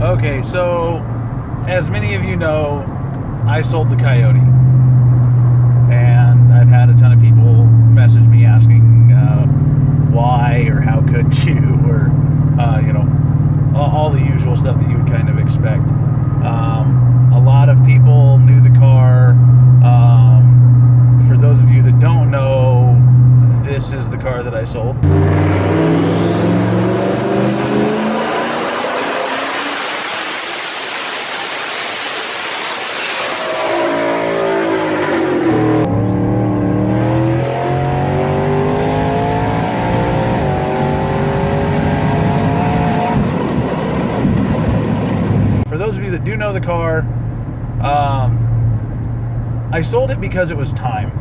Okay, so as many of you know, I sold the Coyote, and I've had a ton of people message me asking why or how could you, or all the usual stuff that you would kind of expect. A lot of people knew the car. For those of you that don't know, this is the car that I sold. For those of you that do know the car, I sold it because it was time.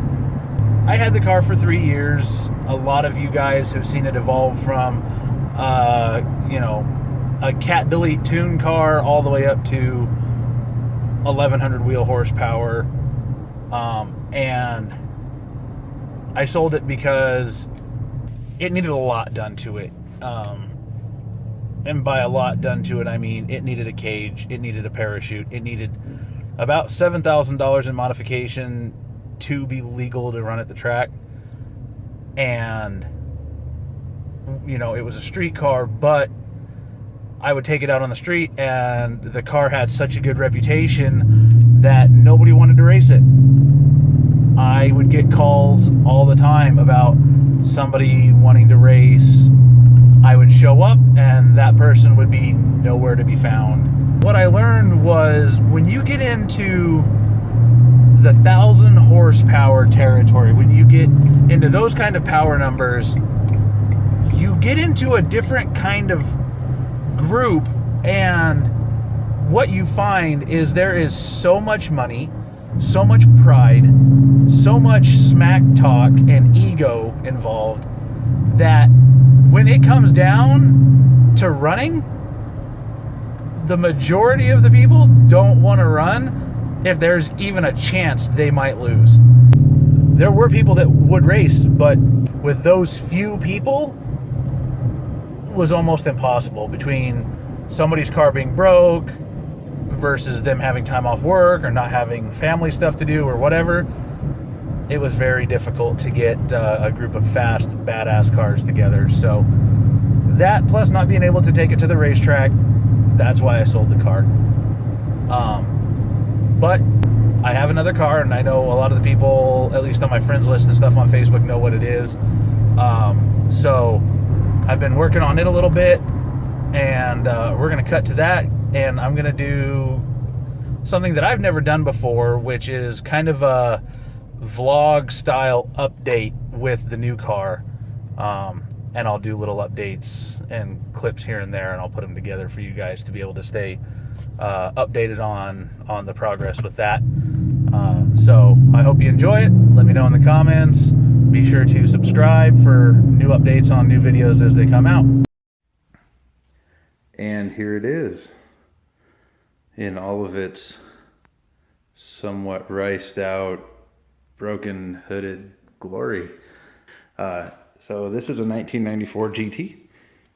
I had the car for 3 years. A lot of you guys have seen it evolve from, a cat delete tune car all the way up to 1100 wheel horsepower. And I sold it because it needed a lot done to it. And by a lot done to it, I mean it needed a cage, it needed a parachute, it needed about $7,000 in modification to be legal to run at the track. And it was a street car, but I would take it out on the street and the car had such a good reputation that nobody wanted to race it. I would get calls all the time about somebody wanting to race. I would show up and that person would be nowhere to be found. What I learned was when you get into the 1,000 horsepower territory, when you get into those kind of power numbers, you get into a different kind of group, and what you find is there is so much money, so much pride, so much smack talk and ego involved that when it comes down to running, the majority of the people don't want to run if there's even a chance they might lose. There were people that would race, but with those few people, it was almost impossible. Between somebody's car being broke versus them having time off work or not having family stuff to do or whatever, it was very difficult to get a group of fast, badass cars together. So that, plus not being able to take it to the racetrack, that's why I sold the car. But I have another car, and I know a lot of the people, at least on my friends list and stuff on Facebook, know what it is. So I've been working on it a little bit, and we're going to cut to that, and I'm going to do something that I've never done before, which is kind of a vlog style update with the new car. And I'll do little updates and clips here and there, and I'll put them together for you guys to be able to stay updated on the progress with that. So I hope you enjoy it. Let me know in the comments. Be sure to subscribe for new updates on new videos as they come out. And here it is in all of its somewhat riced out, broken hooded glory. So this is a 1994 GT.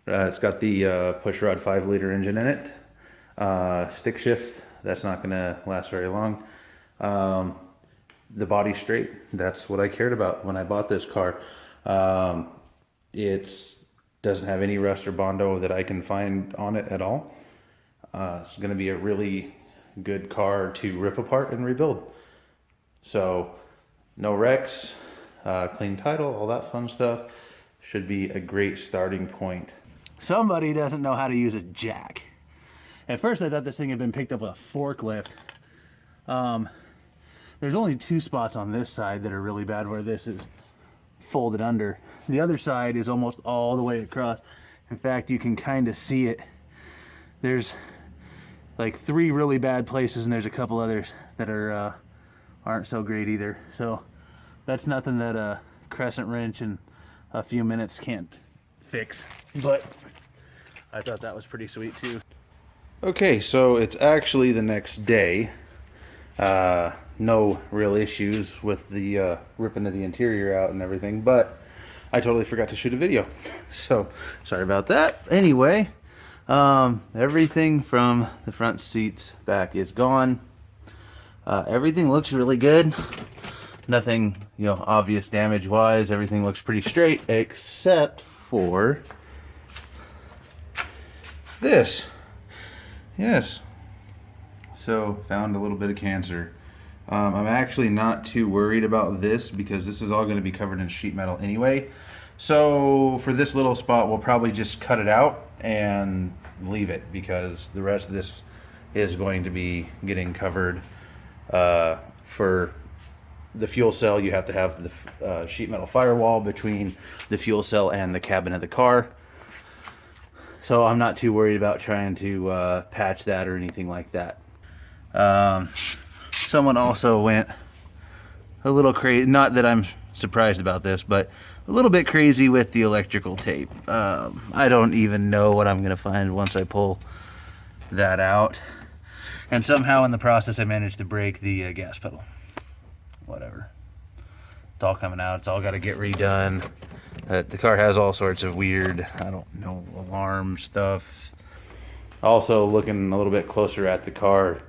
It's got the pushrod 5-liter engine in it. Stick shift, that's not gonna last very long. The body straight, that's what I cared about when I bought this car. It doesn't have any rust or Bondo that I can find on it at all. It's gonna be a really good car to rip apart and rebuild. So no wrecks, clean title, all that fun stuff. Should be a great starting point. Somebody doesn't know how to use a jack. At first I thought this thing had been picked up with a forklift. There's only 2 spots on this side that are really bad where this is folded under. The other side is almost all the way across. In fact, you can kind of see it. There's like 3 really bad places, and there's a couple others that are aren't so great either. So that's nothing that a crescent wrench in a few minutes can't fix, but I thought that was pretty sweet too. Okay, so it's actually the next day. No real issues with the ripping of the interior out and everything, but I totally forgot to shoot a video. So sorry about that. Anyway, Everything from the front seats back is gone. Everything looks really good. Nothing, you know, obvious damage wise. Everything looks pretty straight except for this. Yes. So found a little bit of cancer. I'm actually not too worried about this because this is all going to be covered in sheet metal anyway. So for this little spot, we'll probably just cut it out and leave it because the rest of this is going to be getting covered. For the fuel cell, you have to have the sheet metal firewall between the fuel cell and the cabin of the car. So I'm not too worried about trying to patch that or anything like that. Someone also went a little crazy, not that I'm surprised about this, but a little bit crazy with the electrical tape. I don't even know what I'm gonna find once I pull that out. And somehow in the process I managed to break the gas pedal. Whatever. It's all coming out. It's all got to get redone. The car has all sorts of weird, I don't know, alarm stuff. Also looking a little bit closer at the car.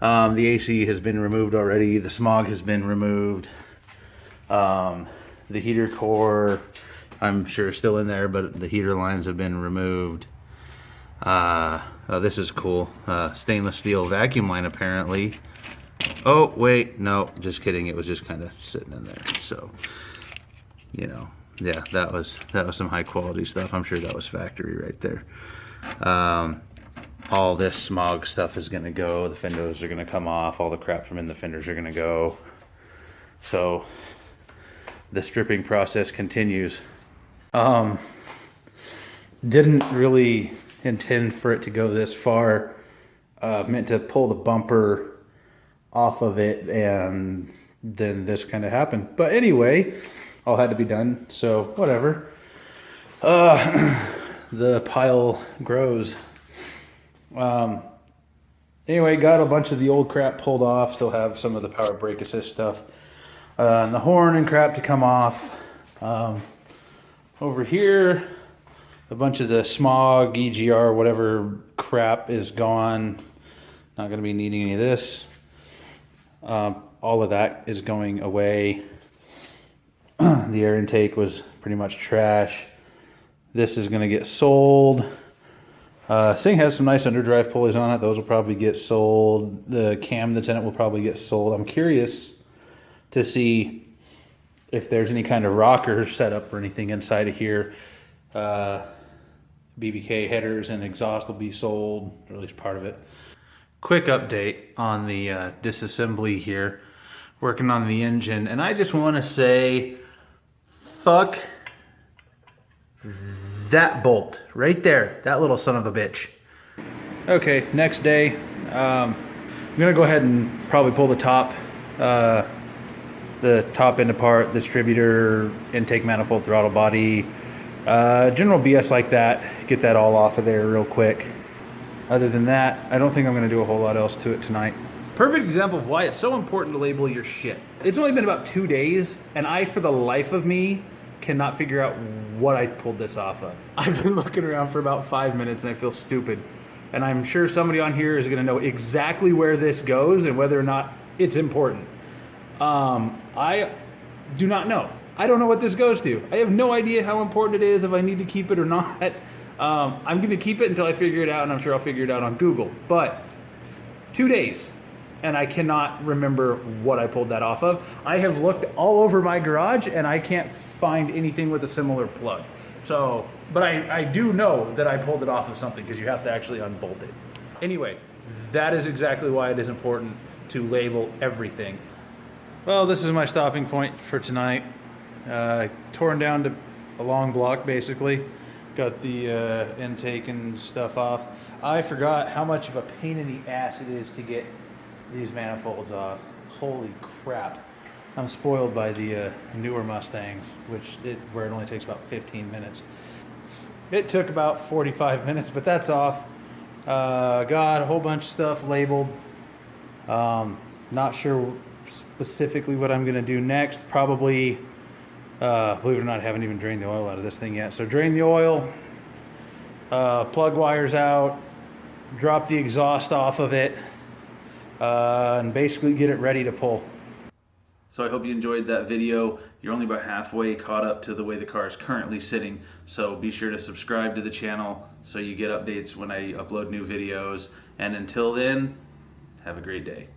The AC has been removed already. The smog has been removed. The heater core, I'm sure is still in there, but the heater lines have been removed. Oh, this is cool. Stainless steel vacuum line apparently. Oh, wait, no, just kidding. It was just kind of sitting in there. So, you know, yeah, that was some high quality stuff. I'm sure that was factory right there. All this smog stuff is gonna go. The fenders are gonna come off. All the crap from in the fenders are gonna go. So the stripping process continues. Didn't really intend for it to go this far. Meant to pull the bumper off of it, and then this kind of happened. But anyway, all had to be done, so whatever. The pile grows. Anyway, got a bunch of the old crap pulled off. Still have some of the power brake assist stuff, and the horn and crap to come off. Over here, a bunch of the smog, EGR, whatever crap is gone. Not going to be needing any of this. All of that is going away. The air intake was pretty much trash. This is going to get sold. This thing has some nice underdrive pulleys on it. Those will probably get sold. The cam that's in it will probably get sold. I'm curious to see if there's any kind of rocker setup or anything inside of here. BBK headers and exhaust will be sold, or at least part of it. Quick update on the disassembly here. Working on the engine, and I just want to say, fuck that bolt right there. That little son of a bitch. Okay, next day. I'm gonna go ahead and probably pull the top end apart, distributor, intake manifold, throttle body, general BS like that. Get that all off of there real quick. Other than that, I don't think I'm going to do a whole lot else to it tonight. Perfect example of why it's so important to label your shit. It's only been about 2 days, and I, for the life of me, cannot figure out what I pulled this off of. I've been looking around for about 5 minutes, and I feel stupid. And I'm sure somebody on here is going to know exactly where this goes and whether or not it's important. I do not know. I don't know what this goes to. I have no idea how important it is, if I need to keep it or not. I'm going to keep it until I figure it out, and I'm sure I'll figure it out on Google. But 2 days, and I cannot remember what I pulled that off of. I have looked all over my garage, and I can't find anything with a similar plug. So, but I do know that I pulled it off of something, because you have to actually unbolt it. Anyway, that is exactly why it is important to label everything. Well, this is my stopping point for tonight. Torn down to a long block, basically. Got the intake and stuff off. I forgot how much of a pain in the ass it is to get these manifolds off. Holy crap. I'm spoiled by the newer Mustangs, where it only takes about 15 minutes. It took about 45 minutes, but that's off. Got a whole bunch of stuff labeled. Not sure specifically what I'm gonna do next. Probably, believe it or not, I haven't even drained the oil out of this thing yet. So drain the oil, plug wires out, drop the exhaust off of it, and basically get it ready to pull. So I hope you enjoyed that video. You're only about halfway caught up to the way the car is currently sitting. So be sure to subscribe to the channel so you get updates when I upload new videos. And until then, have a great day.